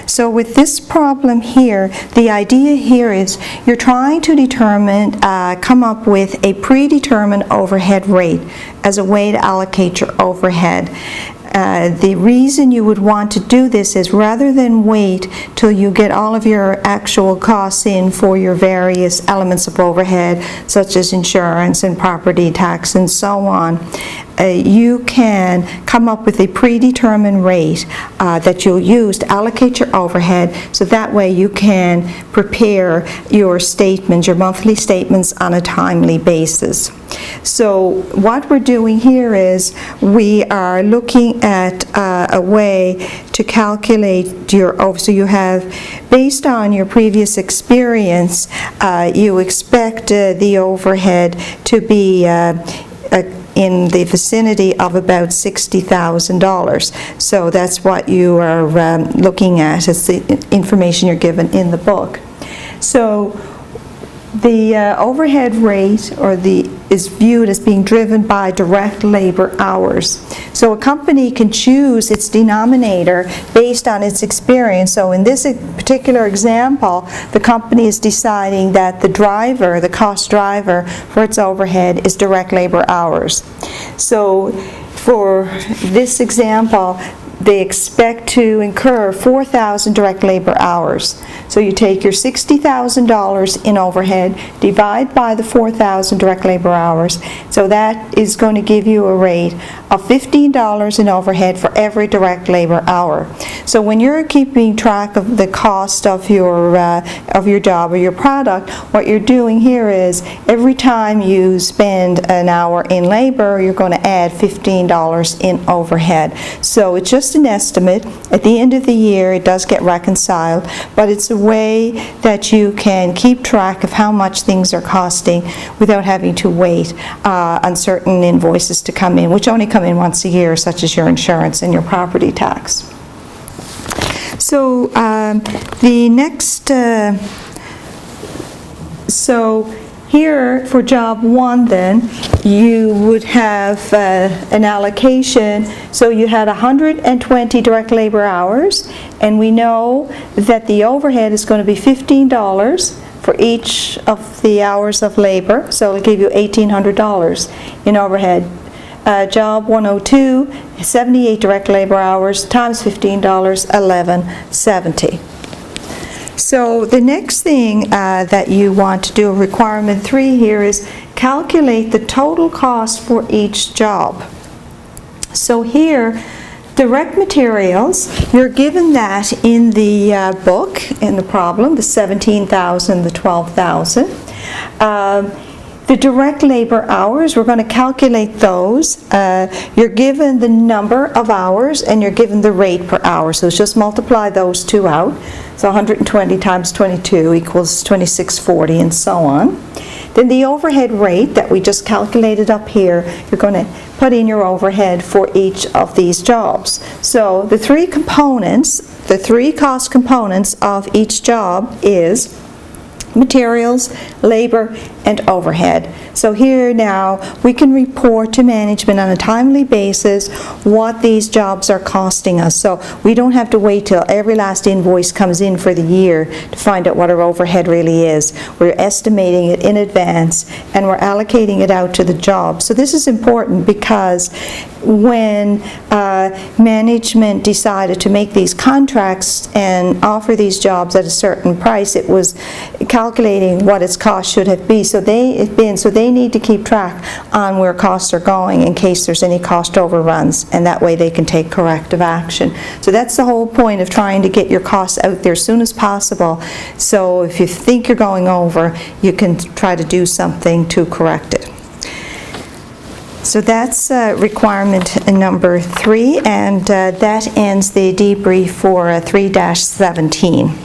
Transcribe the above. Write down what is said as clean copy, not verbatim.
So with this problem here, the idea here is you're trying to determine, come up with a predetermined overhead rate as a way to allocate your overhead. The reason you would want to do this is rather than wait till you get all of your actual costs in for your various elements of overhead, such as insurance and property tax and so on, you can come up with a predetermined rate that you'll use to allocate your overhead, so that way you can prepare your statements, your monthly statements, on a timely basis. So what we're doing here is we are looking at a way to calculate your so you have, based on your previous experience, you expect the overhead to be in the vicinity of about $60,000. So that's what you are looking at. It's the information you're given in the book. So the overhead rate is viewed as being driven by direct labor hours. So a company can choose its denominator based on its experience. So in this particular example, the company is deciding that the cost driver for its overhead is direct labor hours. So for this example, they expect to incur 4,000 direct labor hours. So you take your $60,000 in overhead, divide by the 4,000 direct labor hours. So that is going to give you a rate of $15 in overhead for every direct labor hour. So when you're keeping track of the cost of your job or your product, what you're doing here is every time you spend an hour in labor, you're going to add $15 in overhead. So it's just an estimate. At the end of the year, it does get reconciled, but it's a way that you can keep track of how much things are costing without having to wait on certain invoices to come in, which only come in once a year, such as your insurance and your property tax. So the next, so here for job 1 then, you would have an allocation. So you had 120 direct labor hours, and we know that the overhead is going to be $15 for each of the hours of labor, so it'll give you $1,800 in overhead. Job 102, 78 direct labor hours times $15, $1,170. So the next thing that you want to do, requirement 3 here, is calculate the total cost for each job. So here, direct materials, you're given that in the book, in the problem, the 17,000, the 12,000. The direct labor hours, we're going to calculate those. You're given the number of hours and you're given the rate per hour. So just multiply those two out. So 120 times 22 equals 2640 and so on. Then the overhead rate that we just calculated up here, you're going to put in your overhead for each of these jobs. So the three components, the three cost components of each job is materials, labor, and overhead. So here now we can report to management on a timely basis what these jobs are costing us. So we don't have to wait till every last invoice comes in for the year to find out what our overhead really is. We're estimating it in advance and we're allocating it out to the job. So this is important because when management decided to make these contracts and offer these jobs at a certain price, it was calculating what its cost should have been. So they need to keep track on where costs are going in case there's any cost overruns, and that way they can take corrective action. So that's the whole point of trying to get your costs out there as soon as possible. So if you think you're going over, you can try to do something to correct it. So that's requirement number 3, and that ends the debrief for 3-17.